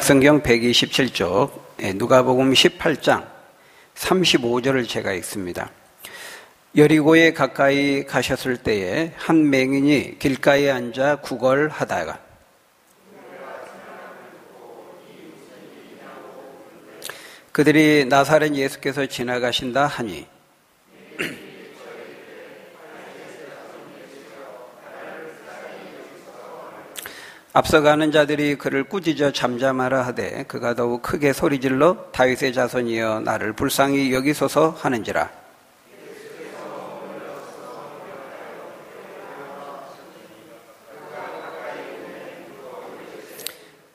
신약성경 127쪽 누가복음 18장 35절을 제가 읽습니다. 여리고에 가까이 가셨을 때에 한 맹인이 길가에 앉아 구걸하다가 그들이 나사렛 예수께서 지나가신다 하니 앞서가는 자들이 그를 꾸짖어 잠잠하라 하되 그가 더욱 크게 소리질러 다윗의 자손이여 나를 불쌍히 여기소서 하는지라.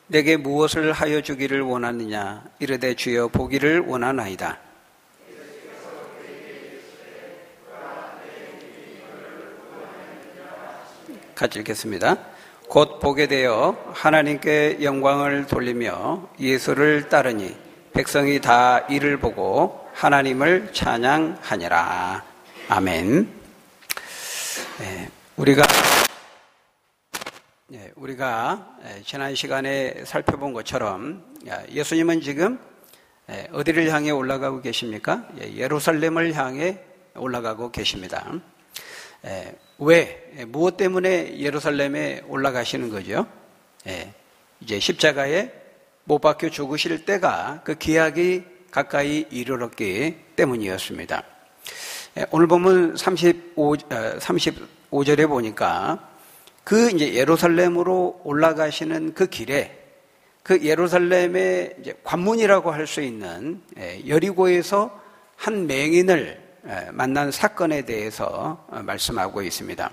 내게 무엇을 하여 주기를 원하느냐 이르되 주여 보기를 원하나이다. 같이 읽겠습니다. 곧 보게 되어 하나님께 영광을 돌리며 예수를 따르니 백성이 다 이를 보고 하나님을 찬양하니라. 아멘. 우리가 지난 시간에 살펴본 것처럼 예수님은 지금 어디를 향해 올라가고 계십니까? 예루살렘을 향해 올라가고 계십니다. 왜? 무엇 때문에 예루살렘에 올라가시는 거죠? 이제 십자가에 못 박혀 죽으실 때가 그 기약이 가까이 이르렀기 때문이었습니다. 오늘 보면 35절에 보니까 그 이제 예루살렘으로 올라가시는 그 길에 그 예루살렘의 이제 관문이라고 할 수 있는 여리고에서 한 맹인을 만난 사건에 대해서 말씀하고 있습니다.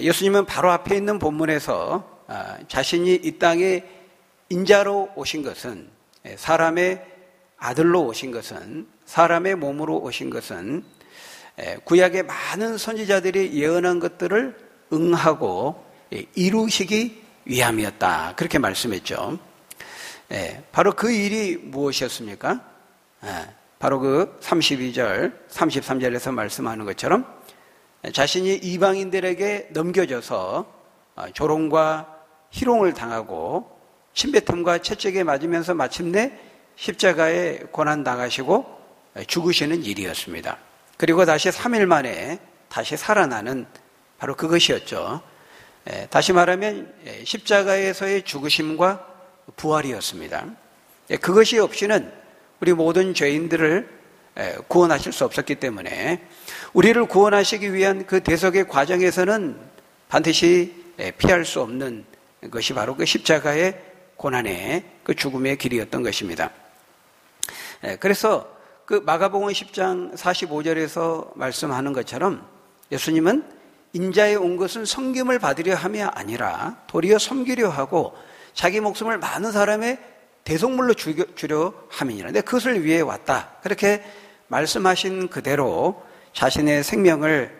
예수님은 바로 앞에 있는 본문에서 자신이 이 땅에 인자로 오신 것은 사람의 아들로 오신 것은 사람의 몸으로 오신 것은 구약의 많은 선지자들이 예언한 것들을 응하고 이루시기 위함이었다. 그렇게 말씀했죠. 바로 그 일이 무엇이었습니까? 바로 그 32절, 33절에서 말씀하는 것처럼 자신이 이방인들에게 넘겨져서 조롱과 희롱을 당하고 침뱉음과 채찍에 맞으면서 마침내 십자가에 고난당하시고 죽으시는 일이었습니다. 그리고 다시 3일 만에 다시 살아나는 바로 그것이었죠. 다시 말하면 십자가에서의 죽으심과 부활이었습니다. 그것이 없이는 우리 모든 죄인들을 구원하실 수 없었기 때문에 우리를 구원하시기 위한 그 대속의 과정에서는 반드시 피할 수 없는 것이 바로 그 십자가의 고난의 그 죽음의 길이었던 것입니다. 그래서 그 마가복음 10장 45절에서 말씀하는 것처럼 예수님은 인자에 온 것은 섬김을 받으려 함이 아니라 도리어 섬기려 하고 자기 목숨을 많은 사람의 대속물로 주려 함이니라. 근데 그것을 위해 왔다. 그렇게 말씀하신 그대로 자신의 생명을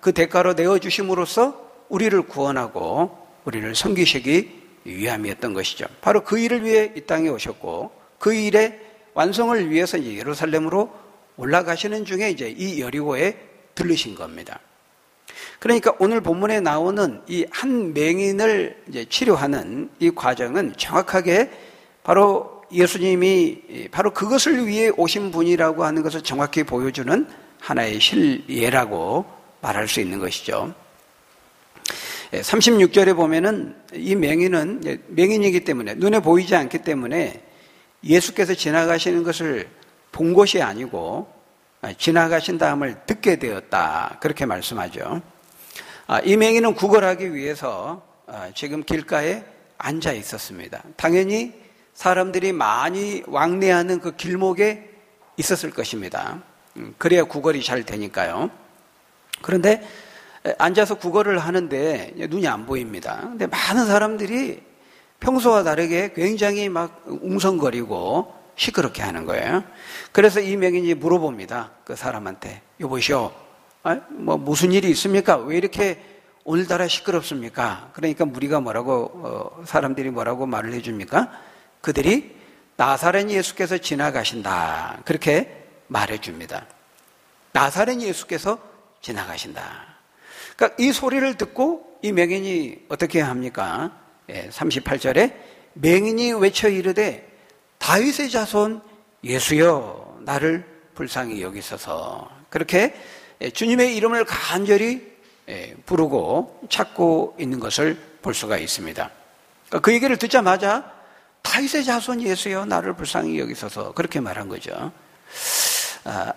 그 대가로 내어주심으로써 우리를 구원하고 우리를 섬기시기 위함이었던 것이죠. 바로 그 일을 위해 이 땅에 오셨고 그 일의 완성을 위해서 이제 예루살렘으로 올라가시는 중에 이제 이 여리고에 들르신 겁니다. 그러니까 오늘 본문에 나오는 이 한 맹인을 이제 치료하는 이 과정은 정확하게 바로 예수님이 바로 그것을 위해 오신 분이라고 하는 것을 정확히 보여주는 하나의 실예라고 말할 수 있는 것이죠. 36절에 보면은 이 맹인은 맹인이기 때문에 눈에 보이지 않기 때문에 예수께서 지나가시는 것을 본 것이 아니고 지나가신 다음을 듣게 되었다. 그렇게 말씀하죠. 이 맹인은 구걸하기 위해서 지금 길가에 앉아 있었습니다. 당연히 사람들이 많이 왕래하는 그 길목에 있었을 것입니다. 그래야 구걸이 잘 되니까요. 그런데 앉아서 구걸을 하는데 눈이 안 보입니다. 근데 많은 사람들이 평소와 다르게 굉장히 막 웅성거리고 시끄럽게 하는 거예요. 그래서 이 맹인이 물어봅니다. 그 사람한테. 여보시오, 무슨 일이 있습니까? 왜 이렇게 오늘따라 시끄럽습니까? 그러니까 무리가 사람들이 뭐라고 말을 해줍니까? 그들이 나사렛 예수께서 지나가신다. 그렇게 말해줍니다. 나사렛 예수께서 지나가신다. 그러니까 이 소리를 듣고 이 맹인이 어떻게 합니까? 38절에 맹인이 외쳐 이르되 다윗의 자손 예수여 나를 불쌍히 여기소서. 그렇게 주님의 이름을 간절히 부르고 찾고 있는 것을 볼 수가 있습니다. 그 얘기를 듣자마자 다윗의 자손 예수여 나를 불쌍히 여기소서 그렇게 말한 거죠.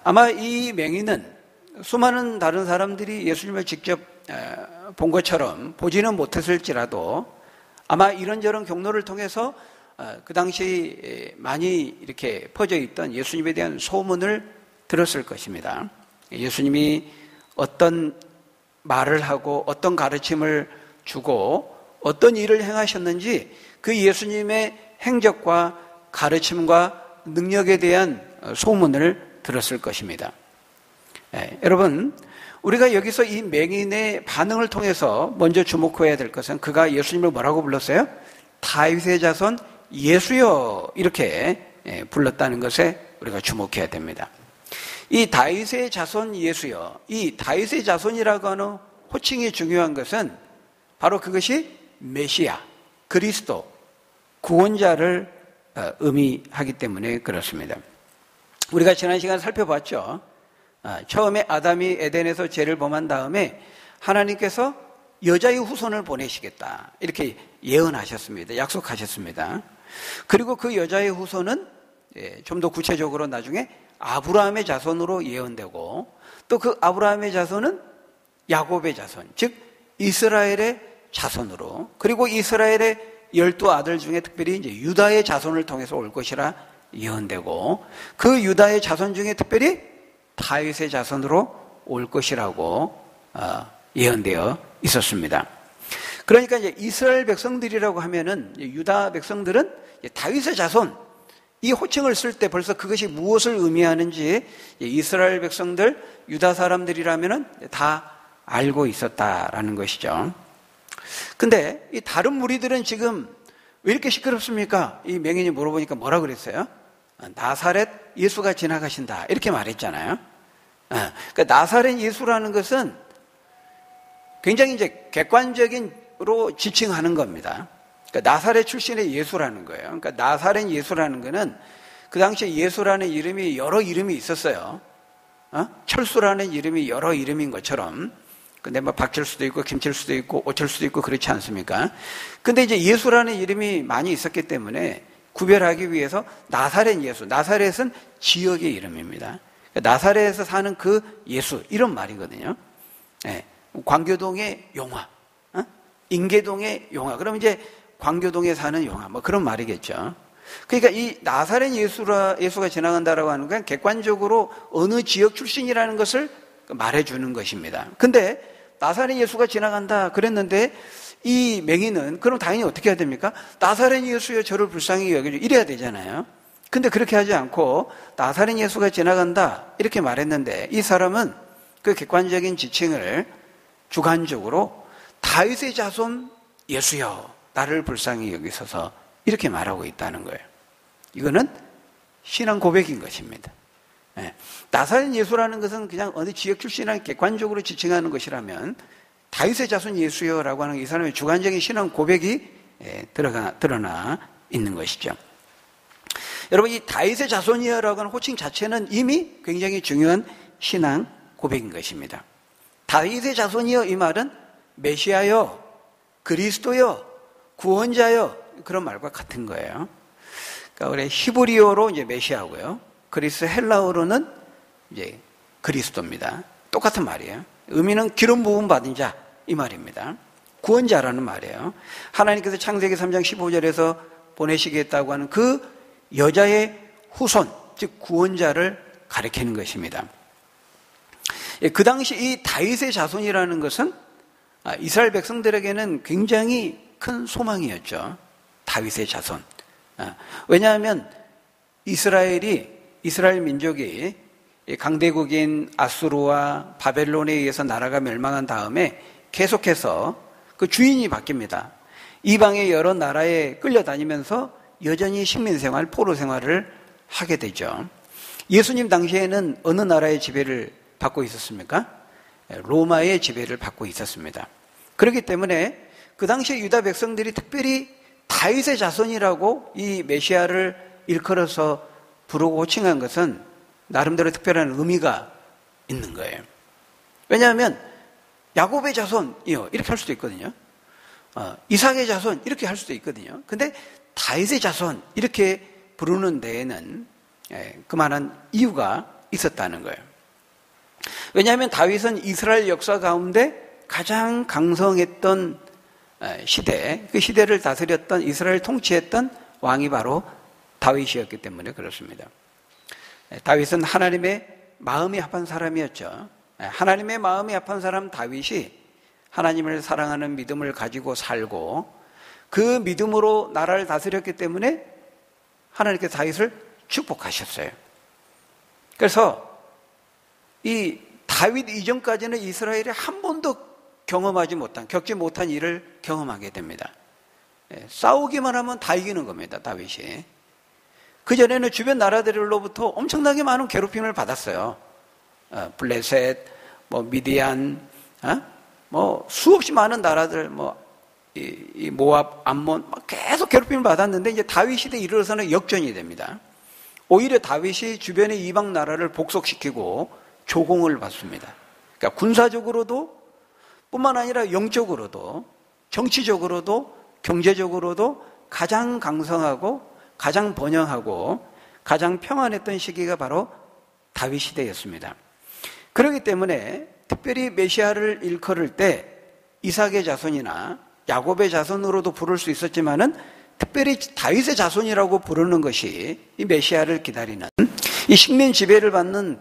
아마 이 맹인은 수많은 다른 사람들이 예수님을 직접 본 것처럼 보지는 못했을지라도 아마 이런저런 경로를 통해서 그 당시 많이 이렇게 퍼져 있던 예수님에 대한 소문을 들었을 것입니다. 예수님이 어떤 말을 하고 어떤 가르침을 주고 어떤 일을 행하셨는지 그 예수님의 행적과 가르침과 능력에 대한 소문을 들었을 것입니다. 여러분, 우리가 여기서 이 맹인의 반응을 통해서 먼저 주목해야 될 것은 그가 예수님을 뭐라고 불렀어요? 다윗의 자손 예수여 이렇게 불렀다는 것에 우리가 주목해야 됩니다. 이 다윗의 자손 예수여, 이 다윗의 자손이라고 하는 호칭이 중요한 것은 바로 그것이 메시아, 그리스도, 구원자를 의미하기 때문에 그렇습니다. 우리가 지난 시간에 살펴봤죠. 처음에 아담이 에덴에서 죄를 범한 다음에 하나님께서 여자의 후손을 보내시겠다 이렇게 예언하셨습니다. 약속하셨습니다. 그리고 그 여자의 후손은 좀 더 구체적으로 나중에 아브라함의 자손으로 예언되고 또 그 아브라함의 자손은 야곱의 자손, 즉 이스라엘의 자손으로, 그리고 이스라엘의 12아들 중에 특별히 이제 유다의 자손을 통해서 올 것이라 예언되고 그 유다의 자손 중에 특별히 다윗의 자손으로 올 것이라고 예언되어 있었습니다. 그러니까 이제 이스라엘 백성들이라고 하면은 유다 백성들은 다윗의 자손 이 호칭을 쓸 때 벌써 그것이 무엇을 의미하는지 이스라엘 백성들, 유다 사람들이라면은 다 알고 있었다라는 것이죠. 근데 이 다른 무리들은 지금 왜 이렇게 시끄럽습니까? 이 맹인이 물어보니까 뭐라 그랬어요? 나사렛 예수가 지나가신다 이렇게 말했잖아요. 그러니까 나사렛 예수라는 것은 굉장히 이제 객관적인로 지칭하는 겁니다. 그러니까 나사렛 출신의 예수라는 거예요. 그러니까 나사렛 예수라는 거는 그 당시에 예수라는 이름이 여러 이름이 있었어요. 철수라는 이름이 여러 이름인 것처럼. 근데 뭐 박철수도 있고 김철수도 있고 오철수도 있고 그렇지 않습니까? 근데 이제 예수라는 이름이 많이 있었기 때문에 구별하기 위해서 나사렛 예수, 나사렛은 지역의 이름입니다. 그러니까 나사렛에서 사는 그 예수 이런 말이거든요. 광교동의 용화, 인계동의 용화. 그럼 이제 광교동에 사는 용화, 뭐 그런 말이겠죠. 그러니까 이 나사렛 예수가 지나간다라고 하는 건 객관적으로 어느 지역 출신이라는 것을 말해주는 것입니다. 근데 나사렛 예수가 지나간다 그랬는데 이 맹인은 그럼 당연히 어떻게 해야 됩니까? 나사렛 예수여 저를 불쌍히 여겨줘 이래야 되잖아요. 근데 그렇게 하지 않고 나사렛 예수가 지나간다 이렇게 말했는데 이 사람은 그 객관적인 지칭을 주관적으로 다윗의 자손 예수여 나를 불쌍히 여기소서 이렇게 말하고 있다는 거예요. 이거는 신앙 고백인 것입니다. 나사렛 예수라는 것은 그냥 어느 지역 출신을 객관적으로 지칭하는 것이라면 다윗의 자손 예수여라고 하는 이 사람의 주관적인 신앙 고백이 드러나 있는 것이죠. 여러분 이 다윗의 자손이여라고 하는 호칭 자체는 이미 굉장히 중요한 신앙 고백인 것입니다. 다윗의 자손이여 이 말은 메시아여, 그리스도여, 구원자여 그런 말과 같은 거예요. 그러니까 우리 히브리어로 이제 메시아고요. 그리스 헬라어로는 이제 그리스도입니다. 똑같은 말이에요. 의미는 기름 부음 받은 자 이 말입니다. 구원자라는 말이에요. 하나님께서 창세기 3장 15절에서 보내시겠다고 하는 그 여자의 후손, 즉 구원자를 가리키는 것입니다. 그 당시 이 다윗의 자손이라는 것은 이스라엘 백성들에게는 굉장히 큰 소망이었죠. 다윗의 자손. 왜냐하면 이스라엘 민족이 강대국인 아수르와 바벨론에 의해서 나라가 멸망한 다음에 계속해서 그 주인이 바뀝니다. 이방의 여러 나라에 끌려다니면서 여전히 식민생활, 포로생활을 하게 되죠. 예수님 당시에는 어느 나라의 지배를 받고 있었습니까? 로마의 지배를 받고 있었습니다. 그렇기 때문에 그 당시에 유다 백성들이 특별히 다윗의 자손이라고 이 메시아를 일컬어서 부르고 호칭한 것은 나름대로 특별한 의미가 있는 거예요. 왜냐하면 야곱의 자손이요 이렇게 할 수도 있거든요. 이삭의 자손 이렇게 할 수도 있거든요. 근데 다윗의 자손 이렇게 부르는 데에는 그만한 이유가 있었다는 거예요. 왜냐하면 다윗은 이스라엘 역사 가운데 가장 강성했던 시대, 그 시대를 다스렸던 이스라엘 통치했던 왕이 바로 다윗이었기 때문에 그렇습니다. 다윗은 하나님의 마음이 합한 사람이었죠. 하나님의 마음이 합한 사람 다윗이 하나님을 사랑하는 믿음을 가지고 살고 그 믿음으로 나라를 다스렸기 때문에 하나님께서 다윗을 축복하셨어요. 그래서 이 다윗 이전까지는 이스라엘이 한 번도 겪지 못한 일을 경험하게 됩니다. 싸우기만 하면 다 이기는 겁니다, 다윗이. 그전에는 주변 나라들로부터 엄청나게 많은 괴롭힘을 받았어요. 블레셋, 미디안, 수없이 많은 나라들, 이 모압, 암몬, 계속 괴롭힘을 받았는데 이제 다윗 시대에 이르러서는 역전이 됩니다. 오히려 다윗이 주변의 이방 나라를 복속시키고 조공을 받습니다. 그러니까 군사적으로도 뿐만 아니라 영적으로도 정치적으로도 경제적으로도 가장 강성하고 가장 번영하고 가장 평안했던 시기가 바로 다윗 시대였습니다. 그렇기 때문에 특별히 메시아를 일컬을 때 이삭의 자손이나 야곱의 자손으로도 부를 수 있었지만은 특별히 다윗의 자손이라고 부르는 것이 이 메시아를 기다리는 이 식민 지배를 받는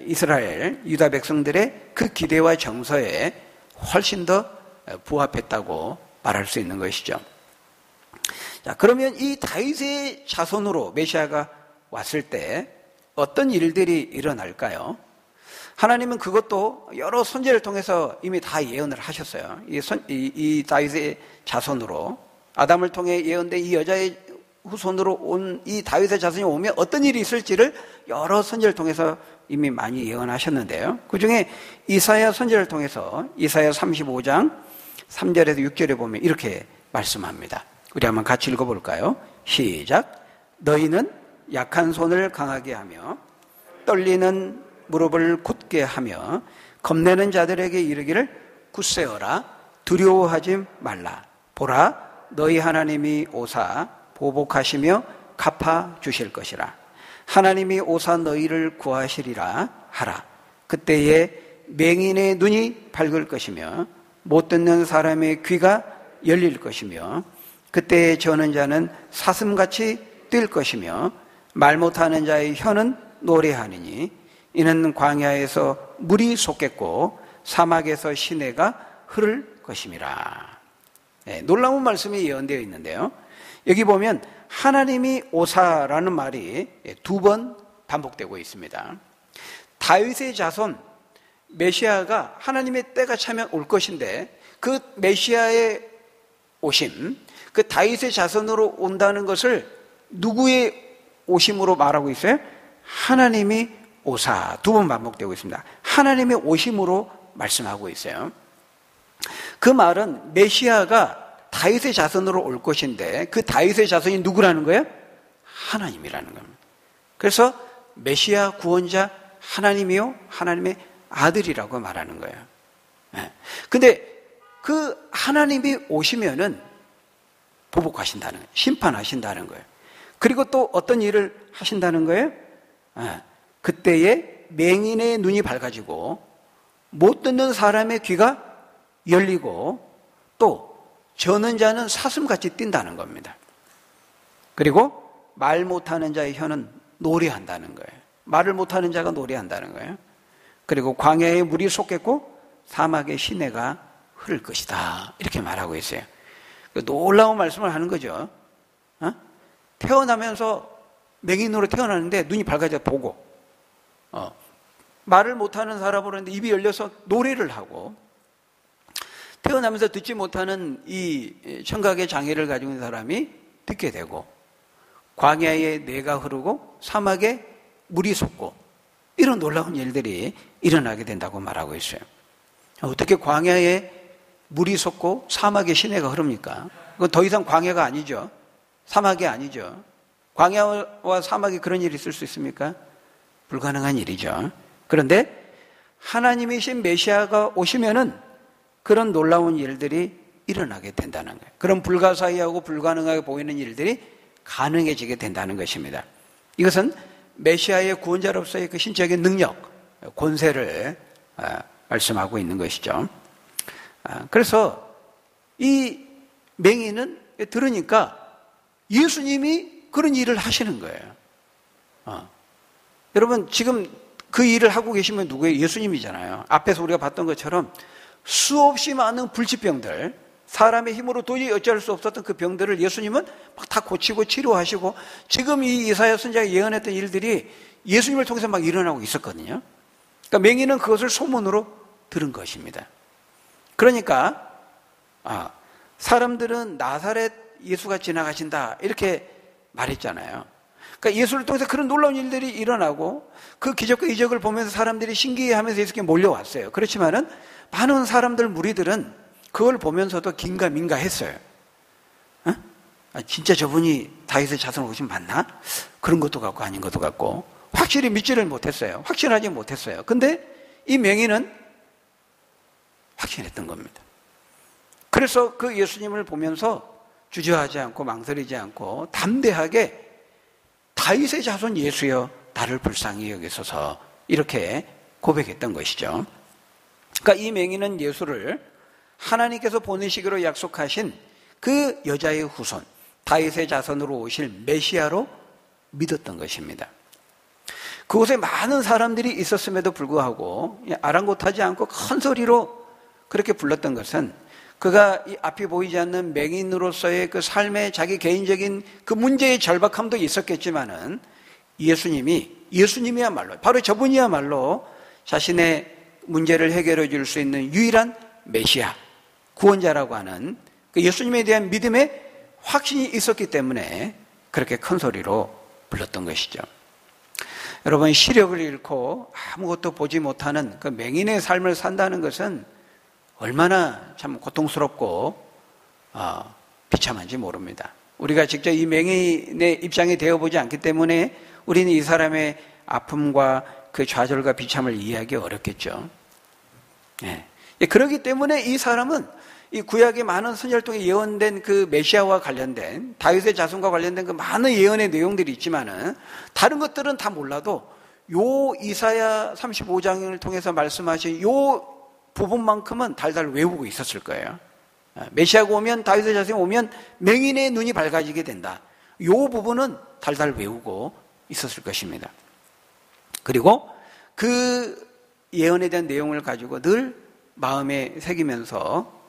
이스라엘 유다 백성들의 그 기대와 정서에 훨씬 더 부합했다고 말할 수 있는 것이죠. 자, 그러면 이 다윗의 자손으로 메시아가 왔을 때 어떤 일들이 일어날까요? 하나님은 그것도 여러 선지를 통해서 이미 다 예언을 하셨어요. 이 다윗의 자손으로 아담을 통해 예언된 이 여자의 후손으로 온 이 다윗의 자손이 오면 어떤 일이 있을지를 여러 선지를 통해서 이미 많이 예언하셨는데요. 그중에 이사야 선지를 통해서 이사야 35장 3절에서 6절에 보면 이렇게 말씀합니다. 우리 한번 같이 읽어볼까요? 시작. 너희는 약한 손을 강하게 하며 떨리는 무릎을 굳게 하며 겁내는 자들에게 이르기를 굳세어라 두려워하지 말라. 보라 너희 하나님이 오사 보복하시며 갚아 주실 것이라. 하나님이 오사 너희를 구하시리라 하라. 그때에 맹인의 눈이 밝을 것이며 못 듣는 사람의 귀가 열릴 것이며 그때에 저는 자는 사슴같이 뛸 것이며 말 못하는 자의 혀는 노래하느니 이는 광야에서 물이 솟겠고 사막에서 시내가 흐를 것임이라. 놀라운 말씀이 예언되어 있는데요. 여기 보면 하나님이 오사라는 말이 두 번 반복되고 있습니다. 다윗의 자손 메시아가 하나님의 때가 차면 올 것인데 그 메시아의 오심, 그 다윗의 자손으로 온다는 것을 누구의 오심으로 말하고 있어요? 하나님이 오사 두 번 반복되고 있습니다. 하나님의 오심으로 말씀하고 있어요. 그 말은 메시아가 다윗의 자손으로 올 것인데 그 다윗의 자손이 누구라는 거예요? 하나님이라는 겁니다. 그래서 메시아 구원자 하나님이요 하나님의 아들이라고 말하는 거예요. 근데 그 하나님이 오시면은 보복하신다는 거예요. 심판하신다는 거예요. 그리고 또 어떤 일을 하신다는 거예요? 그때에 맹인의 눈이 밝아지고 못 듣는 사람의 귀가 열리고 또 저는 자는 사슴같이 뛴다는 겁니다. 그리고 말 못하는 자의 혀는 노래한다는 거예요. 말을 못하는 자가 노래한다는 거예요. 그리고 광야에 물이 솟겠고 사막의 시내가 흐를 것이다. 이렇게 말하고 있어요. 놀라운 말씀을 하는 거죠. 태어나면서 맹인으로 태어나는데 눈이 밝아져 보고 말을 못하는 사람으로 있는데 입이 열려서 노래를 하고 태어나면서 듣지 못하는 이 청각의 장애를 가지고 있는 사람이 듣게 되고 광야에 내가 흐르고 사막에 물이 솟고 이런 놀라운 일들이 일어나게 된다고 말하고 있어요. 어떻게 광야에 물이 솟고 사막에 시내가 흐릅니까? 그건 더 이상 광야가 아니죠. 사막이 아니죠. 광야와 사막이 그런 일이 있을 수 있습니까? 불가능한 일이죠. 그런데 하나님이신 메시아가 오시면은 그런 놀라운 일들이 일어나게 된다는 거예요. 그런 불가사의하고 불가능하게 보이는 일들이 가능해지게 된다는 것입니다. 이것은 메시아의 구원자로서의 그 신적인 능력, 권세를 말씀하고 있는 것이죠. 그래서 이 맹인은 들으니까 예수님이 그런 일을 하시는 거예요. 여러분 지금 그 일을 하고 계시면 누구예요? 예수님이잖아요. 앞에서 우리가 봤던 것처럼 수없이 많은 불치병들, 사람의 힘으로 도저히 어찌할 수 없었던 그 병들을 예수님은 막 다 고치고 치료하시고, 지금 이 이사야 선지자가 예언했던 일들이 예수님을 통해서 막 일어나고 있었거든요. 그러니까 맹인은 그것을 소문으로 들은 것입니다. 그러니까 사람들은 나사렛 예수가 지나가신다 이렇게 말했잖아요. 그러니까 예수를 통해서 그런 놀라운 일들이 일어나고 그 기적과 이적을 보면서 사람들이 신기해하면서 예수께 몰려왔어요. 그렇지만은 많은 사람들, 무리들은 그걸 보면서도 긴가민가했어요. 진짜 저분이 다윗의 자손을 오신 맞나? 그런 것도 같고 아닌 것도 같고 확실히 믿지를 못했어요. 확신하지 못했어요. 근데 이 맹인은 확신했던 겁니다. 그래서 그 예수님을 보면서 주저하지 않고 망설이지 않고 담대하게 다윗의 자손 예수여 나를 불쌍히 여기소서 이렇게 고백했던 것이죠. 그러니까 이 맹인은 예수를 하나님께서 보내시기로 약속하신 그 여자의 후손, 다윗의 자손으로 오실 메시아로 믿었던 것입니다. 그곳에 많은 사람들이 있었음에도 불구하고 아랑곳하지 않고 큰 소리로 그렇게 불렀던 것은 그가 이 앞이 보이지 않는 맹인으로서의 그 삶의 자기 개인적인 그 문제의 절박함도 있었겠지만은 예수님이야말로 바로 저분이야말로 자신의 문제를 해결해 줄 수 있는 유일한 메시아, 구원자라고 하는 그 예수님에 대한 믿음의 확신이 있었기 때문에 그렇게 큰 소리로 불렀던 것이죠. 여러분, 시력을 잃고 아무것도 보지 못하는 그 맹인의 삶을 산다는 것은 얼마나 참 고통스럽고 비참한지 모릅니다. 우리가 직접 이 맹인의 입장이 되어보지 않기 때문에 우리는 이 사람의 아픔과 그 좌절과 비참을 이해하기 어렵겠죠. 그렇기 때문에 이 사람은 이 구약의 많은 선지자를 통해 예언된 그 메시아와 관련된 다윗의 자손과 관련된 그 많은 예언의 내용들이 있지만은 다른 것들은 다 몰라도 요 이사야 35장을 통해서 말씀하신 요 부분만큼은 달달 외우고 있었을 거예요. 메시아가 오면, 다윗의 자손이 오면 맹인의 눈이 밝아지게 된다. 요 부분은 달달 외우고 있었을 것입니다. 그리고 그 예언에 대한 내용을 가지고 늘 마음에 새기면서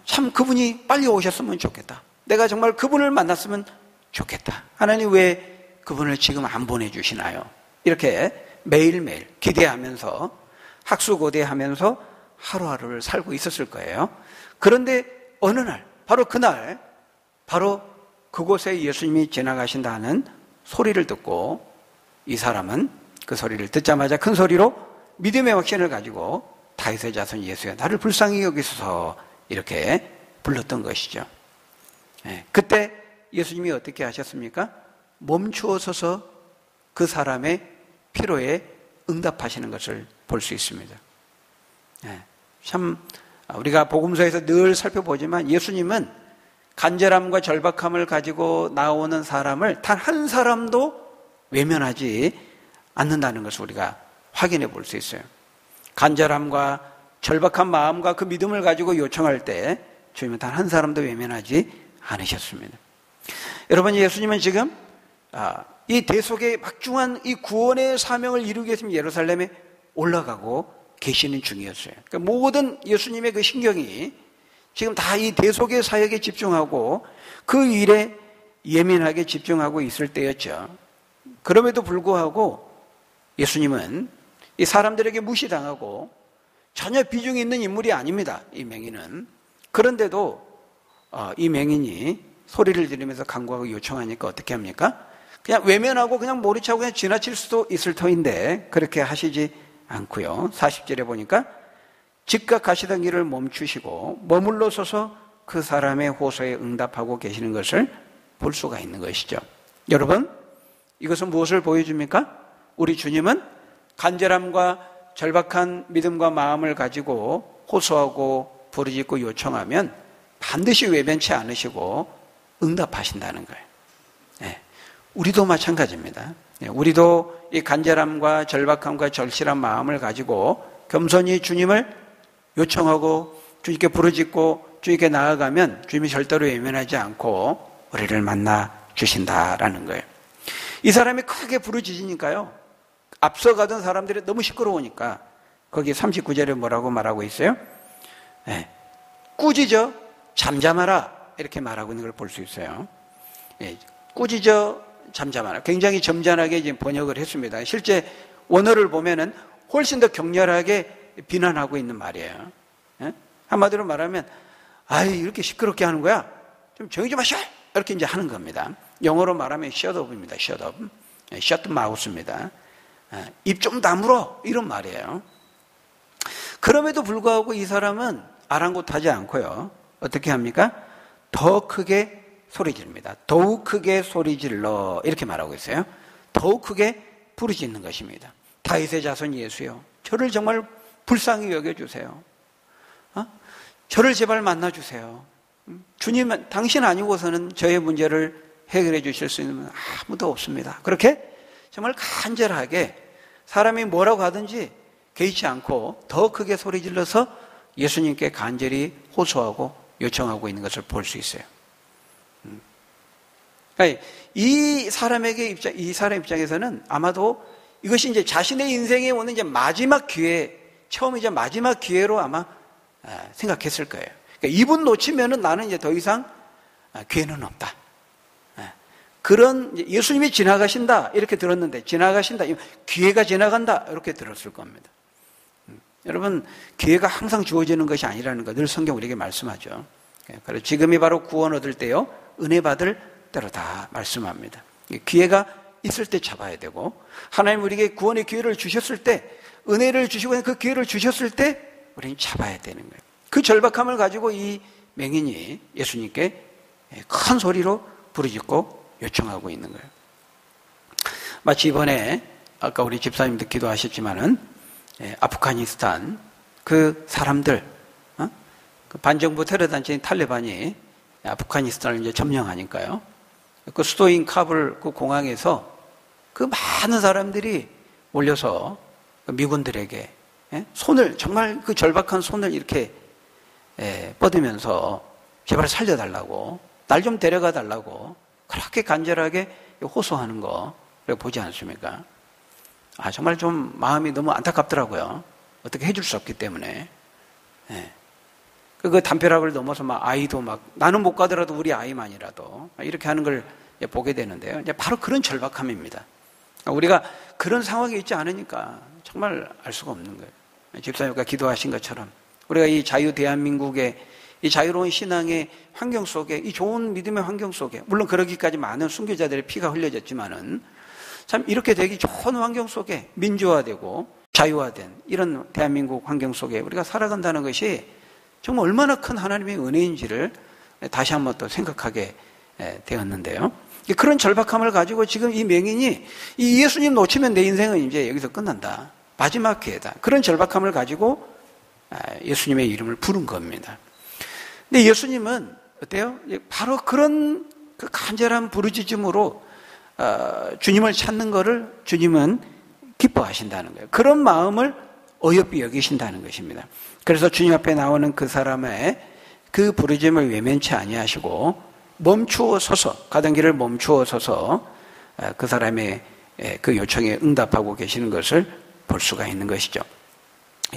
참 그분이 빨리 오셨으면 좋겠다. 내가 정말 그분을 만났으면 좋겠다. 하나님 왜 그분을 지금 안 보내주시나요? 이렇게 매일매일 기대하면서 학수고대하면서 하루하루를 살고 있었을 거예요. 그런데 어느 날, 바로 그날, 바로 그곳에 예수님이 지나가신다는 소리를 듣고 이 사람은 그 소리를 듣자마자 큰 소리로 믿음의 확신을 가지고 다윗의 자손 예수여 나를 불쌍히 여기소서 이렇게 불렀던 것이죠. 그때 예수님이 어떻게 하셨습니까? 멈추어 서서 그 사람의 필요에 응답하시는 것을 볼 수 있습니다. 참 우리가 복음서에서 늘 살펴보지만 예수님은 간절함과 절박함을 가지고 나오는 사람을 단 한 사람도 외면하지 않는다는 것을 우리가 확인해 볼 수 있어요. 간절함과 절박한 마음과 그 믿음을 가지고 요청할 때 주님은 단 한 사람도 외면하지 않으셨습니다. 여러분, 예수님은 지금 이 대속의 막중한 이 구원의 사명을 이루기 위해서 예루살렘에 올라가고 계시는 중이었어요. 그러니까 모든 예수님의 그 신경이 지금 다 이 대속의 사역에 집중하고 그 일에 예민하게 집중하고 있을 때였죠. 그럼에도 불구하고 예수님은 이 사람들에게 무시당하고 전혀 비중이 있는 인물이 아닙니다. 이 맹인은. 그런데도 이 맹인이 소리를 지르면서 간구하고 요청하니까 어떻게 합니까? 그냥 외면하고 그냥 모르차고 그냥 지나칠 수도 있을 터인데 그렇게 하시지 않고요. 40절에 보니까 즉각 가시던 길을 멈추시고 머물러 서서 그 사람의 호소에 응답하고 계시는 것을 볼 수가 있는 것이죠. 여러분, 이것은 무엇을 보여줍니까? 우리 주님은 간절함과 절박한 믿음과 마음을 가지고 호소하고 부르짖고 요청하면 반드시 외면치 않으시고 응답하신다는 거예요. 네. 우리도 마찬가지입니다. 네. 우리도 이 간절함과 절박함과 절실한 마음을 가지고 겸손히 주님을 요청하고 주님께 부르짖고 주님께 나아가면 주님이 절대로 외면하지 않고 우리를 만나 주신다라는 거예요. 이 사람이 크게 부르짖으니까요, 앞서가던 사람들이 너무 시끄러우니까 거기 39절에 뭐라고 말하고 있어요? 네. 꾸짖어 잠잠하라 이렇게 말하고 있는 걸 볼 수 있어요. 네. 꾸짖어 잠잠하라. 굉장히 점잖하게 지금 번역을 했습니다. 실제 원어를 보면은 훨씬 더 격렬하게 비난하고 있는 말이에요. 네? 한마디로 말하면 아이 이렇게 시끄럽게 하는 거야? 좀 조용히 좀 하셔! 이렇게 이제 하는 겁니다. 영어로 말하면 shut up입니다. shut up. shut mouth입니다. 입 좀 다물어 이런 말이에요. 그럼에도 불구하고 이 사람은 아랑곳하지 않고요. 어떻게 합니까? 더 크게 소리 지릅니다. 더욱 크게 소리 질러 이렇게 말하고 있어요. 더욱 크게 부르짖는 것입니다. 다윗의 자손 예수요, 저를 정말 불쌍히 여겨주세요. 저를 제발 만나주세요. 주님, 당신 아니고서는 저의 문제를 해결해 주실 수 있는 분은 아무도 없습니다. 그렇게 정말 간절하게 사람이 뭐라고 하든지 개의치 않고 더 크게 소리 질러서 예수님께 간절히 호소하고 요청하고 있는 것을 볼 수 있어요. 그러니까 이 사람 입장에서는 아마도 이것이 이제 자신의 인생에 오는 이제 마지막 기회, 처음이자 마지막 기회로 아마 생각했을 거예요. 그러니까 이분 놓치면은 나는 이제 더 이상 기회는 없다. 그런 예수님이 지나가신다 이렇게 들었는데, 지나가신다, 기회가 지나간다 이렇게 들었을 겁니다. 여러분, 기회가 항상 주어지는 것이 아니라는 거 늘 성경 우리에게 말씀하죠. 그래서 지금이 바로 구원 얻을 때요, 은혜 받을 때로다 말씀합니다. 기회가 있을 때 잡아야 되고, 하나님 우리에게 구원의 기회를 주셨을 때, 은혜를 주시고 그 기회를 주셨을 때 우리는 잡아야 되는 거예요. 그 절박함을 가지고 이 맹인이 예수님께 큰 소리로 부르짖고 요청하고 있는 거예요. 마치 이번에 아까 우리 집사님도 기도하셨지만은 아프가니스탄 그 사람들, 그 반정부 테러 단체인 탈레반이 아프가니스탄을 이제 점령하니까요, 그 수도인 카불 그 공항에서 그 많은 사람들이 몰려서 미군들에게 손을, 정말 그 절박한 손을 이렇게 뻗으면서 제발 살려달라고, 날 좀 데려가 달라고 그렇게 간절하게 호소하는 거 보지 않습니까? 정말 좀 마음이 너무 안타깝더라고요. 어떻게 해줄 수 없기 때문에. 그 담벼락을 넘어서 막 아이도 막, 나는 못 가더라도 우리 아이만이라도 이렇게 하는 걸 보게 되는데요. 이제 바로 그런 절박함입니다. 우리가 그런 상황에 있지 않으니까 정말 알 수가 없는 거예요. 집사님과 기도하신 것처럼 우리가 이 자유 대한민국의 이 자유로운 신앙의 환경 속에, 이 좋은 믿음의 환경 속에, 물론 그러기까지 많은 순교자들의 피가 흘려졌지만은 참 이렇게 되기 좋은 환경 속에 민주화되고 자유화된 이런 대한민국 환경 속에 우리가 살아간다는 것이 정말 얼마나 큰 하나님의 은혜인지를 다시 한번 또 생각하게 되었는데요. 그런 절박함을 가지고 지금 이 맹인이 이 예수님 놓치면 내 인생은 이제 여기서 끝난다, 마지막 기회다, 그런 절박함을 가지고 예수님의 이름을 부른 겁니다. 근데 예수님은 어때요? 바로 그런 그 간절한 부르짖음으로 주님을 찾는 것을 주님은 기뻐하신다는 거예요. 그런 마음을 어여삐 여기신다는 것입니다. 그래서 주님 앞에 나오는 그 사람의 그 부르짖음을 외면치 아니하시고 멈추어 서서, 가던 길을 멈추어 서서 그 사람의 그 요청에 응답하고 계시는 것을 볼 수가 있는 것이죠.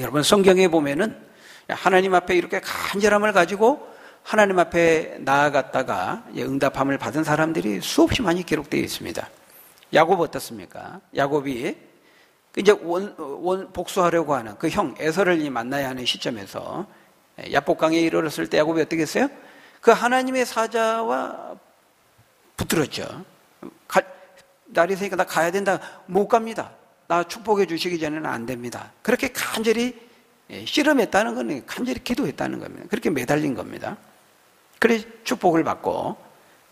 여러분, 성경에 보면은 하나님 앞에 이렇게 간절함을 가지고 하나님 앞에 나아갔다가 응답함을 받은 사람들이 수없이 많이 기록되어 있습니다. 야곱 어떻습니까? 야곱이 이제 복수하려고 하는 그 형 에서를 만나야 하는 시점에서 야복강에 이르렀을 때 야곱이 어떻게 했어요? 그 하나님의 사자와 붙들었죠. 날이 새니까 나 가야 된다. 못 갑니다. 나 축복해 주시기 전에는 안 됩니다. 그렇게 간절히 씨름했다는 건 간절히 기도했다는 겁니다. 그렇게 매달린 겁니다. 그래 축복을 받고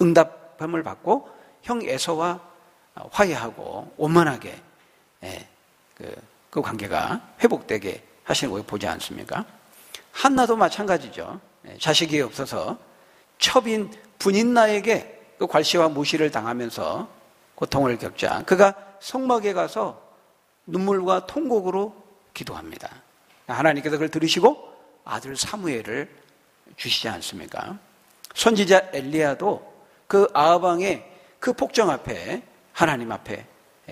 응답함을 받고 형 에서와 화해하고 원만하게 그 관계가 회복되게 하시는 거 보지 않습니까? 한나도 마찬가지죠. 자식이 없어서 첩인 분인나에게 그 괄시와 무시를 당하면서 고통을 겪자 그가 성막에 가서 눈물과 통곡으로 기도합니다. 하나님께서 그걸 들으시고 아들 사무엘을 주시지 않습니까? 선지자 엘리야도 그 아합 왕의 그 폭정 앞에 하나님 앞에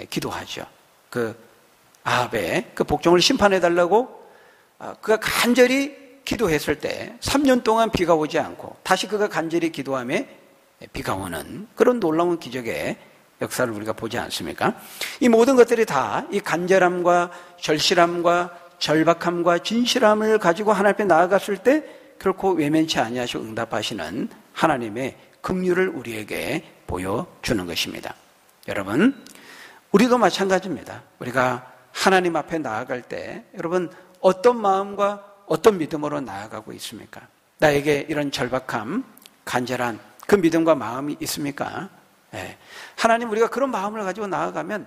기도하죠. 그 아합의 그 복종을 심판해달라고 그가 간절히 기도했을 때 3년 동안 비가 오지 않고 다시 그가 간절히 기도함에 비가 오는 그런 놀라운 기적의 역사를 우리가 보지 않습니까? 이 모든 것들이 다 이 간절함과 절실함과 절박함과 진실함을 가지고 하나님 앞에 나아갔을 때 결코 외면치 아니하시고 응답하시는 하나님의 긍휼을 우리에게 보여주는 것입니다. 여러분, 우리도 마찬가지입니다. 우리가 하나님 앞에 나아갈 때 여러분 어떤 마음과 어떤 믿음으로 나아가고 있습니까? 나에게 이런 절박함, 간절한 그 믿음과 마음이 있습니까? 네. 하나님 우리가 그런 마음을 가지고 나아가면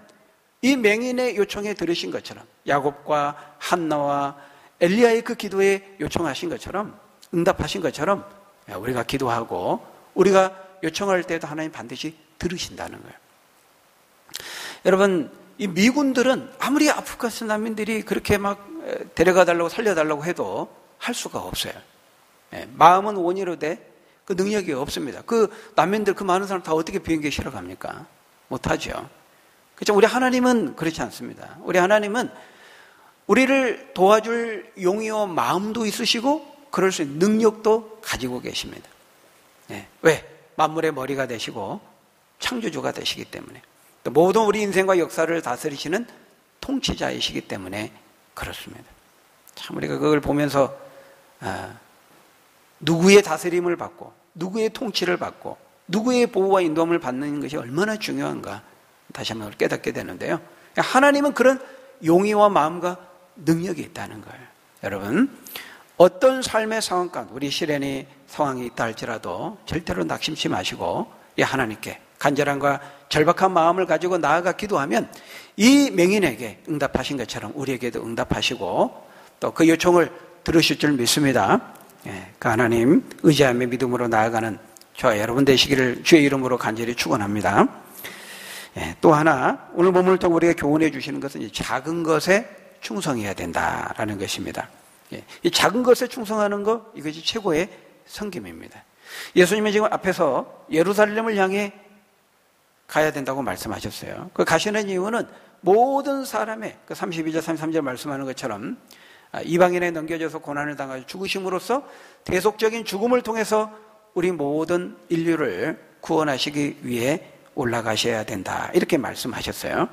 이 맹인의 요청에 들으신 것처럼 야곱과 한나와 엘리야의 그 기도에 요청하신 것처럼 응답하신 것처럼 우리가 기도하고 우리가 요청할 때도 하나님 반드시 들으신다는 거예요. 여러분 이 미군들은 아무리 아프가니스탄 난민들이 그렇게 막 데려가달라고 살려달라고 해도 할 수가 없어요. 마음은 원이로되 그 능력이 없습니다. 그 난민들 그 많은 사람 다 어떻게 비행기에 실어 갑니까? 못하죠. 그렇죠. 우리 하나님은 그렇지 않습니다. 우리 하나님은 우리를 도와줄 용의와 마음도 있으시고 그럴 수 있는 능력도 가지고 계십니다. 왜? 만물의 머리가 되시고 창조주가 되시기 때문에 또 모든 우리 인생과 역사를 다스리시는 통치자이시기 때문에 그렇습니다. 참 우리가 그걸 보면서 누구의 다스림을 받고 누구의 통치를 받고 누구의 보호와 인도함을 받는 것이 얼마나 중요한가 다시 한번 깨닫게 되는데요. 하나님은 그런 용의와 마음과 능력이 있다는 거예요. 여러분 어떤 삶의 상황 가운데 우리 시련의 상황이 있다 할지라도 절대로 낙심치 마시고 이 하나님께 간절함과 절박한 마음을 가지고 나아가 기도하면 이 맹인에게 응답하신 것처럼 우리에게도 응답하시고 또 그 요청을 들으실 줄 믿습니다. 그 하나님 의지하며 믿음으로 나아가는 저와 여러분 되시기를 주의 이름으로 간절히 축원합니다. 또 하나 오늘 본문을 통해 우리가 교훈해 주시는 것은 작은 것에 충성해야 된다라는 것입니다. 이 작은 것에 충성하는 것 이것이 최고의 섬김입니다. 예수님은 지금 앞에서 예루살렘을 향해 가야 된다고 말씀하셨어요. 그 가시는 이유는 모든 사람의 그 32절 33절 말씀하는 것처럼 이방인에 넘겨져서 고난을 당하여 죽으심으로써 대속적인 죽음을 통해서 우리 모든 인류를 구원하시기 위해 올라가셔야 된다 이렇게 말씀하셨어요.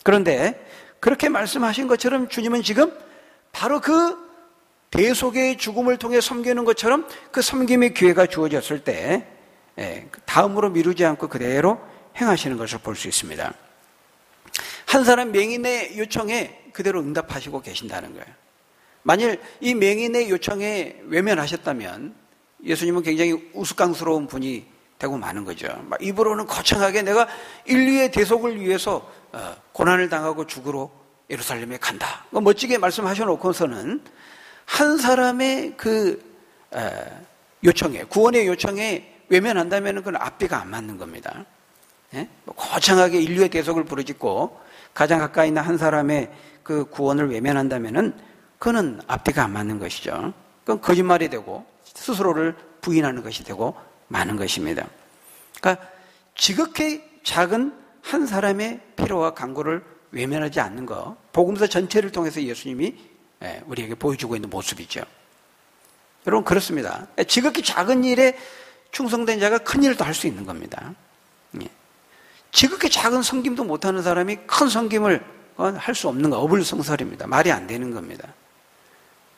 그런데 그렇게 말씀하신 것처럼 주님은 지금 바로 그 대속의 죽음을 통해 섬기는 것처럼 그 섬김의 기회가 주어졌을 때 다음으로 미루지 않고 그대로 행하시는 것을 볼 수 있습니다. 한 사람 맹인의 요청에 그대로 응답하시고 계신다는 거예요. 만일 이 맹인의 요청에 외면하셨다면 예수님은 굉장히 우스꽝스러운 분이 되고 마는 거죠. 막 입으로는 거창하게 내가 인류의 대속을 위해서 고난을 당하고 죽으러 예루살렘에 간다. 멋지게 말씀하셔놓고서는 한 사람의 그 요청에 구원의 요청에 외면한다면 그건 앞뒤가 안 맞는 겁니다. 거창하게 인류의 대속을 부르짖고 가장 가까이 있는 한 사람의 그 구원을 외면한다면은 그거는 앞뒤가 안 맞는 것이죠. 그건 거짓말이 되고 스스로를 부인하는 것이 되고 많은 것입니다. 그러니까 지극히 작은 한 사람의 필요와 간구를 외면하지 않는 것, 복음서 전체를 통해서 예수님이 우리에게 보여주고 있는 모습이죠. 여러분 그렇습니다. 지극히 작은 일에 충성된 자가 큰 일도 할 수 있는 겁니다. 지극히 작은 섬김도 못하는 사람이 큰 섬김을 할 수 없는 거 어불성설입니다. 말이 안 되는 겁니다.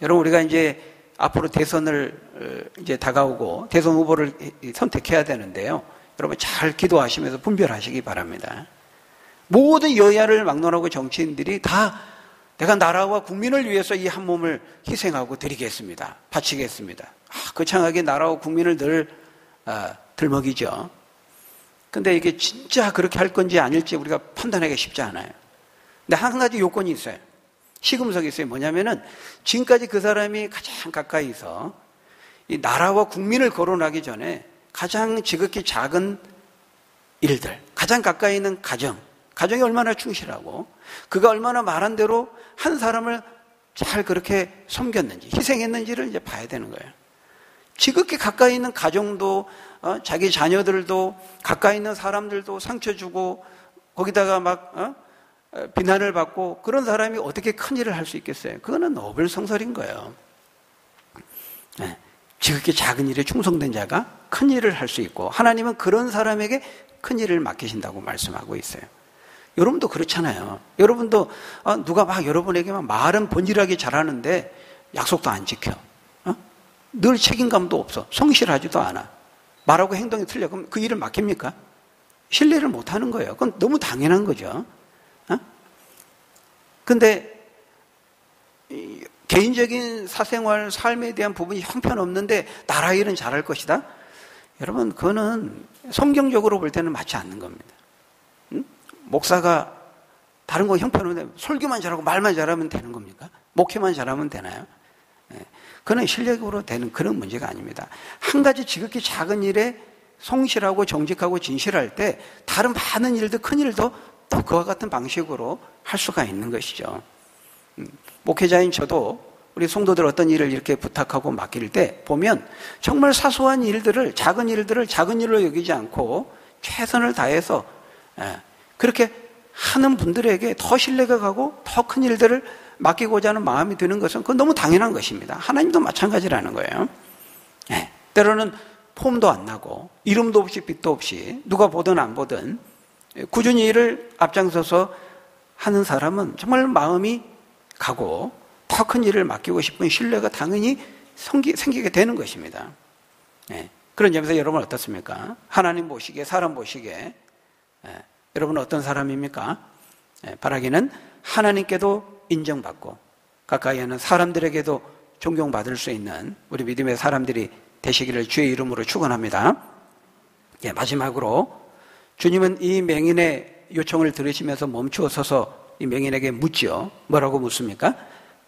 여러분 우리가 이제 앞으로 대선을 이제 다가오고 대선 후보를 선택해야 되는데요. 여러분 잘 기도하시면서 분별하시기 바랍니다. 모든 여야를 막론하고 정치인들이 다 내가 나라와 국민을 위해서 이 한 몸을 희생하고 드리겠습니다. 바치겠습니다. 거창하게 나라와 국민을 늘 들먹이죠. 근데 이게 진짜 그렇게 할 건지 아닐지 우리가 판단하기가 쉽지 않아요. 근데 한 가지 요건이 있어요. 시금석이 있어요. 뭐냐면은 지금까지 그 사람이 가장 가까이서 이 나라와 국민을 거론하기 전에 가장 지극히 작은 일들, 가장 가까이 있는 가정이 얼마나 충실하고 그가 얼마나 말한 대로 한 사람을 잘 그렇게 섬겼는지, 희생했는지를 이제 봐야 되는 거예요. 지극히 가까이 있는 가정도, 자기 자녀들도, 가까이 있는 사람들도 상처 주고, 거기다가 막, 비난을 받고, 그런 사람이 어떻게 큰 일을 할 수 있겠어요? 그거는 어불성설인 거예요. 네. 지극히 작은 일에 충성된 자가 큰 일을 할 수 있고, 하나님은 그런 사람에게 큰 일을 맡기신다고 말씀하고 있어요. 여러분도 그렇잖아요. 여러분도 누가 막 여러분에게만 말은 번질하게 잘하는데 약속도 안 지켜. 늘 책임감도 없어. 성실하지도 않아. 말하고 행동이 틀려. 그럼 그 일을 맡깁니까? 신뢰를 못 하는 거예요. 그건 너무 당연한 거죠. 근데 개인적인 사생활, 삶에 대한 부분이 형편없는데 나라 일은 잘할 것이다? 여러분, 그거는 성경적으로 볼 때는 맞지 않는 겁니다. 목사가 다른 거 형편없는데 설교만 잘하고 말만 잘하면 되는 겁니까? 목회만 잘하면 되나요? 그건 실력으로 되는 그런 문제가 아닙니다. 한 가지 지극히 작은 일에 성실하고 정직하고 진실할 때 다른 많은 일도 큰 일도 또 그와 같은 방식으로 할 수가 있는 것이죠. 목회자인 저도 우리 성도들 어떤 일을 이렇게 부탁하고 맡길 때 보면 정말 사소한 일들을 작은 일로 여기지 않고 최선을 다해서 그렇게 하는 분들에게 더 신뢰가 가고 더 큰 일들을 맡기고자 하는 마음이 드는 것은 그건 너무 당연한 것입니다. 하나님도 마찬가지라는 거예요. 때로는 폼도 안 나고 이름도 없이 빛도 없이 누가 보든 안 보든 꾸준히 일을 앞장서서 하는 사람은 정말 마음이 가고 더 큰 일을 맡기고 싶은 신뢰가 당연히 생기게 되는 것입니다. 그런 점에서 여러분 어떻습니까? 하나님 보시기에, 사람 보시기에 여러분은 어떤 사람입니까? 바라기는 하나님께도 인정받고 가까이 하는 사람들에게도 존경받을 수 있는 우리 믿음의 사람들이 되시기를 주의 이름으로 축원합니다. 마지막으로 주님은 이 맹인의 요청을 들으시면서 멈추어 서서 이 맹인에게 묻죠. 뭐라고 묻습니까?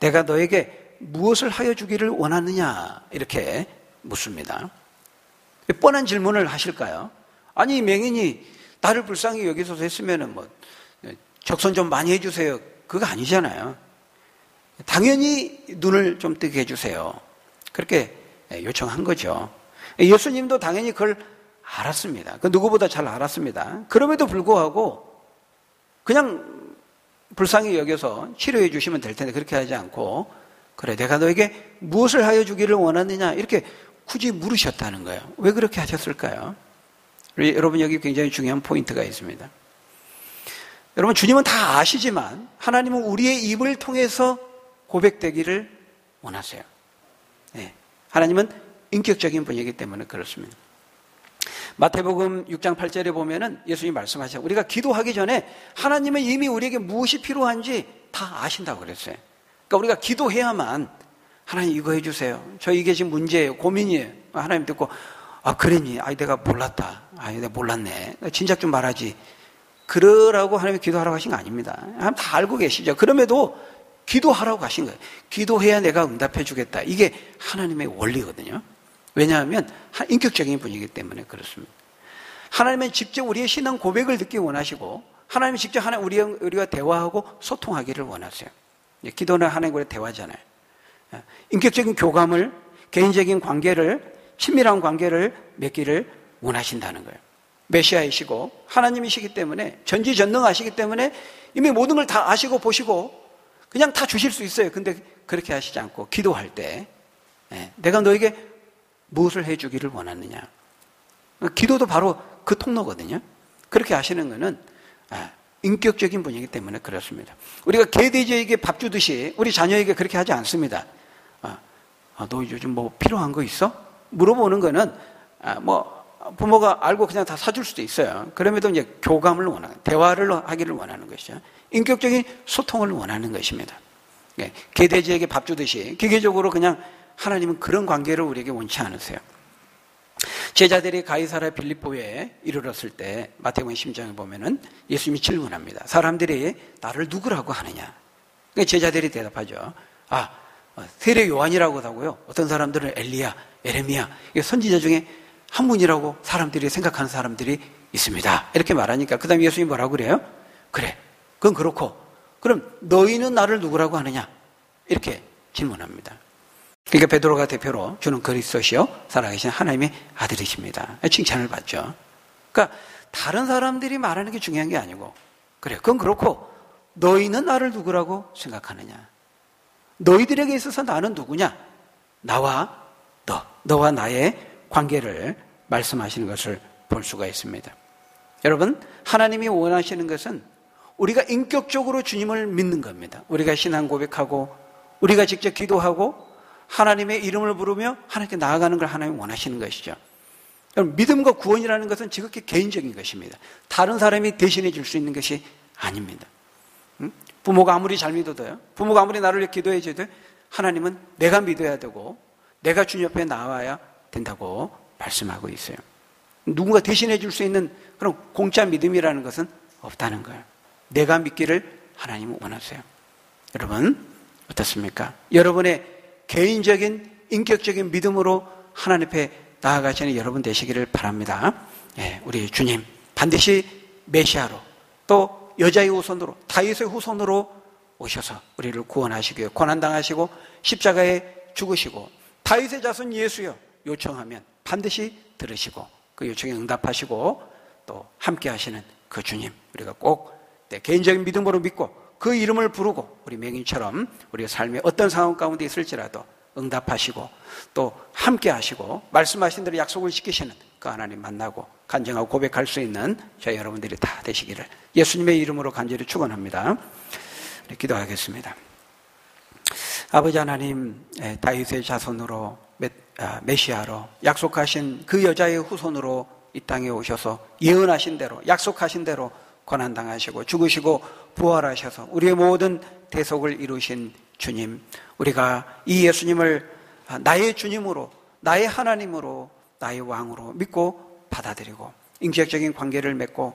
내가 너에게 무엇을 하여 주기를 원하느냐 이렇게 묻습니다. 뻔한 질문을 하실까요? 아니 이 맹인이 나를 불쌍히 여기소서 했으면 적선 좀 많이 해주세요. 그거 아니잖아요. 당연히 눈을 좀 뜨게 해주세요. 그렇게 요청한 거죠. 예수님도 당연히 그걸 알았습니다. 그 누구보다 잘 알았습니다. 그럼에도 불구하고 그냥 불쌍히 여겨서 치료해 주시면 될 텐데 그렇게 하지 않고 그래 내가 너에게 무엇을 하여 주기를 원하느냐 이렇게 굳이 물으셨다는 거예요. 왜 그렇게 하셨을까요? 여러분 여기 굉장히 중요한 포인트가 있습니다. 여러분 주님은 다 아시지만 하나님은 우리의 입을 통해서 고백되기를 원하세요. 하나님은 인격적인 분이기 때문에 그렇습니다. 마태복음 6장 8절에 보면은 예수님이 말씀하셔요. 우리가 기도하기 전에 하나님은 이미 우리에게 무엇이 필요한지 다 아신다고 그랬어요. 그러니까 우리가 기도해야만 하나님 이거 해주세요. 저 이게 지금 문제예요. 고민이에요. 하나님 듣고 그러니 내가 몰랐다. 내가 몰랐네. 진작 좀 말하지. 그러라고 하나님이 기도하라고 하신 거 아닙니다. 하나님 다 알고 계시죠. 그럼에도 기도하라고 하신 거예요. 기도해야 내가 응답해 주겠다. 이게 하나님의 원리거든요. 왜냐하면 인격적인 분이기 때문에 그렇습니다. 하나님은 직접 우리의 신앙 고백을 듣기 원하시고 하나님은 직접 우리가 대화하고 소통하기를 원하세요. 기도는 하나님과의 대화잖아요. 인격적인 교감을, 개인적인 관계를, 친밀한 관계를 맺기를 원하신다는 거예요. 메시아이시고 하나님이시기 때문에 전지전능하시기 때문에 이미 모든 걸 다 아시고 보시고 그냥 다 주실 수 있어요. 근데 그렇게 하시지 않고 기도할 때 내가 너에게 무엇을 해주기를 원하느냐. 기도도 바로 그 통로거든요. 그렇게 하시는 것은 인격적인 분이기 때문에 그렇습니다. 우리가 개돼지에게 밥 주듯이 우리 자녀에게 그렇게 하지 않습니다. 너 요즘 뭐 필요한 거 있어? 물어보는 거는 부모가 알고 그냥 다 사줄 수도 있어요. 그럼에도 이제 교감을 원하는, 대화를 하기를 원하는 것이죠. 인격적인 소통을 원하는 것입니다. 개돼지에게 밥 주듯이 기계적으로 그냥 하나님은 그런 관계를 우리에게 원치 않으세요. 제자들이 가이사랴 빌립보에 이르렀을 때 마태복음 10장에 보면은 예수님이 질문합니다. 사람들이 나를 누구라고 하느냐? 제자들이 대답하죠. 세례 요한이라고 하고요. 어떤 사람들은 엘리야, 에레미야, 선지자 중에 한 분이라고 사람들이 생각하는 사람들이 있습니다. 이렇게 말하니까 그 다음에 예수님이 뭐라고 그래요? 그래, 그건 그렇고 그럼 너희는 나를 누구라고 하느냐? 이렇게 질문합니다. 그러니까 베드로가 대표로 주는 그리스도시요 살아계신 하나님의 아들이십니다. 칭찬을 받죠. 그러니까 다른 사람들이 말하는 게 중요한 게 아니고 그래, 그건 그렇고 너희는 나를 누구라고 생각하느냐? 너희들에게 있어서 나는 누구냐? 나와 너와 나의 관계를 말씀하시는 것을 볼 수가 있습니다. 여러분, 하나님이 원하시는 것은 우리가 인격적으로 주님을 믿는 겁니다. 우리가 신앙 고백하고 우리가 직접 기도하고 하나님의 이름을 부르며 하나님께 나아가는 걸 하나님이 원하시는 것이죠. 믿음과 구원이라는 것은 지극히 개인적인 것입니다. 다른 사람이 대신해 줄 수 있는 것이 아닙니다. 부모가 아무리 잘 믿어도요, 부모가 아무리 나를 위해 기도해 줘도 하나님은 내가 믿어야 되고 내가 주님 옆에 나와야 된다고 말씀하고 있어요. 누군가 대신해 줄 수 있는 그런 공짜 믿음이라는 것은 없다는 거예요. 내가 믿기를 하나님은 원하세요. 여러분 어떻습니까? 여러분의 개인적인 인격적인 믿음으로 하나님 앞에 나아가시는 여러분 되시기를 바랍니다. 우리 주님 반드시 메시아로 또 여자의 후손으로 다윗의 후손으로 오셔서 우리를 구원하시고요, 고난당하시고 십자가에 죽으시고 다윗의 자손 예수여 요청하면 반드시 들으시고 그 요청에 응답하시고 또 함께 하시는 그 주님 우리가 꼭 내 개인적인 믿음으로 믿고 그 이름을 부르고 우리 맹인처럼 우리의 삶의 어떤 상황 가운데 있을지라도 응답하시고 또 함께 하시고 말씀하신 대로 약속을 지키시는 그 하나님 만나고 간증하고 고백할 수 있는 저희 여러분들이 다 되시기를 예수님의 이름으로 간절히 축원합니다. 기도하겠습니다. 아버지 하나님, 다윗의 자손으로 메시아로 약속하신 그 여자의 후손으로 이 땅에 오셔서 예언하신 대로 약속하신 대로 고난당하시고 죽으시고 부활하셔서 우리의 모든 대속을 이루신 주님, 우리가 이 예수님을 나의 주님으로 나의 하나님으로 나의 왕으로 믿고 받아들이고 인격적인 관계를 맺고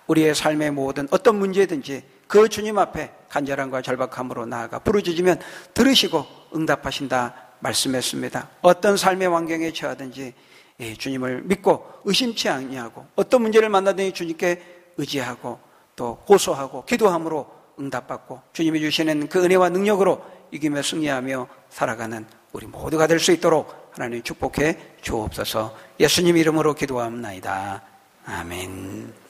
우리의 삶의 모든 어떤 문제든지 그 주님 앞에 간절함과 절박함으로 나아가 부르짖으면 들으시고 응답하신다 말씀했습니다. 어떤 삶의 환경에 처하든지 주님을 믿고 의심치 아니하고 어떤 문제를 만나든지 주님께 의지하고 또 호소하고 기도함으로 응답받고 주님이 주시는 그 은혜와 능력으로 이기며 승리하며 살아가는 우리 모두가 될 수 있도록 하나님 축복해 주옵소서. 예수님 이름으로 기도합니다. 아멘.